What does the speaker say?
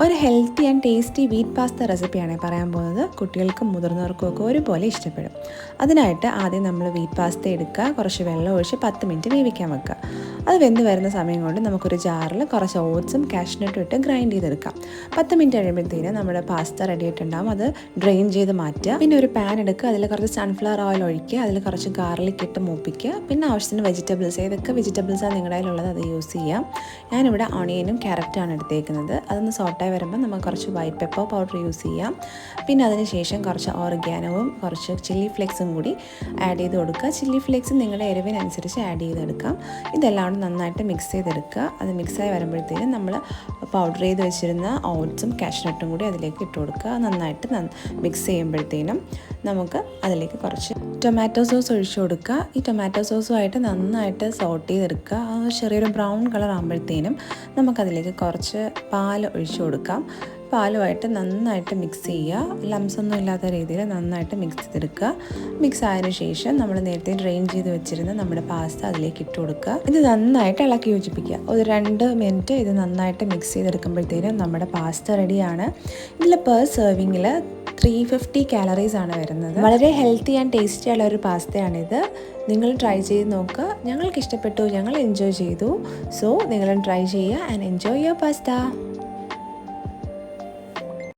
ഒരു healthy and tasty wheat pasta റെസിപ്പിയാണ് പറയാൻ പോകുന്നത്. കുട്ടികൾക്കും മുതിർന്നവർക്കും ഒക്കെ ഒരുപോലെ ഇഷ്ടപ്പെടും. അതിനായിട്ട് ആദ്യം നമ്മൾ വീറ്റ് പാസ്ത എടുക്കുക, കുറച്ച് വെള്ളം ഒഴിച്ച് 10 മിനിറ്റ് വേവിക്കാൻ വെക്കുക. അത് വെന്ത് വരുന്ന സമയം കൊണ്ട് നമുക്കൊരു ജാറിൽ കുറച്ച് ഓട്സും കാഷ്നട്ടും ഇട്ട് ഗ്രൈൻഡ് ചെയ്തെടുക്കാം. 10 മിനിറ്റ് കഴിയുമ്പോഴത്തേനും നമ്മുടെ പാസ്ത റെഡി ആയിട്ടുണ്ടാകും. അത് ഡ്രെയിൻ ചെയ്ത് മാറ്റുക. പിന്നെ ഒരു പാൻ എടുക്കുക, അതിൽ കുറച്ച് സൺഫ്ലവർ ഓയിൽ ഒഴിക്കുക, അതിൽ കുറച്ച് ഗാർലിക് ഇട്ട് മൂപ്പിക്കുക. പിന്നെ ആവശ്യത്തിന് വെജിറ്റബിൾസ്, ഏതൊക്കെ വെജിറ്റബിൾസാണ് നിങ്ങളുടെ കയ്യിലുള്ളത് അത് യൂസ് ചെയ്യാം. ഞാനിവിടെ ഓണിയനും ക്യാരറ്റാണ് എടുത്തേക്കുന്നത്. അതൊന്ന് സോട്ടായി വരുമ്പോൾ നമുക്ക് കുറച്ച് വൈറ്റ് പെപ്പർ പൗഡർ യൂസ് ചെയ്യാം. പിന്നെ അതിനുശേഷം കുറച്ച് ഓർഗാനോവും കുറച്ച് ചില്ലി ഫ്ലേക്സും കൂടി ആഡ് ചെയ്ത് കൊടുക്കുക. ചില്ലി ഫ്ലേക്സ് നിങ്ങളുടെ എരിവിനനുസരിച്ച് ആഡ് ചെയ്തെടുക്കാം. ഇതെല്ലാം നന്നായിട്ട് മിക്സ് ചെയ്തെടുക്കുക. അത് മിക്സായി വരുമ്പോഴത്തേനും നമ്മൾ പൗഡർ ചെയ്ത് വെച്ചിരുന്ന ഓട്സും കാഷ്നട്ടും കൂടി അതിലേക്ക് ഇട്ട് കൊടുക്കുക. നന്നായിട്ട് മിക്സ് ചെയ്യുമ്പോഴത്തേനും നമുക്ക് അതിലേക്ക് കുറച്ച് ടൊമാറ്റോ സോസ് ഒഴിച്ചു കൊടുക്കുക. ഈ ടൊമാറ്റോ സോസുമായിട്ട് നന്നായിട്ട് സോട്ട് ചെയ്തെടുക്കുക. ചെറിയൊരു ബ്രൗൺ കളർ ആകുമ്പോഴത്തേനും നമുക്കതിലേക്ക് കുറച്ച് പാൽ ഒഴിച്ചു കൊടുക്കാം. പാലുമായിട്ട് നന്നായിട്ട് മിക്സ് ചെയ്യുക. ലംസ് ഒന്നും ഇല്ലാത്ത രീതിയിൽ നന്നായിട്ട് മിക്സ് ചെയ്തെടുക്കുക. മിക്സ് ആയതിനു ശേഷം നമ്മൾ നേരത്തെ ഡ്രെയിൻ ചെയ്ത് വെച്ചിരുന്ന നമ്മുടെ പാസ്ത അതിലേക്ക് ഇട്ട് കൊടുക്കുക. ഇത് നന്നായിട്ട് ഇളക്കി യോജിപ്പിക്കുക. ഒരു 2 മിനിറ്റ് ഇത് നന്നായിട്ട് മിക്സ് ചെയ്തെടുക്കുമ്പോഴത്തേനും നമ്മുടെ പാസ്ത റെഡിയാണ്. ഇതിൽ പെർ സെർവിങ്ങിൽ 350 കാലറീസ് ആണ് വരുന്നത്. വളരെ ഹെൽത്തി ആൻഡ് ടേസ്റ്റി ആയുള്ള ഒരു പാസ്തയാണിത്. നിങ്ങൾ ട്രൈ ചെയ്ത് നോക്കുക. ഞങ്ങൾക്ക് ഇഷ്ടപ്പെട്ടു, ഞങ്ങൾ എൻജോയ് ചെയ്തു. സോ നിങ്ങളും ട്രൈ ചെയ്യുക ആൻഡ് എൻജോയ് യുവർ പാസ്ത.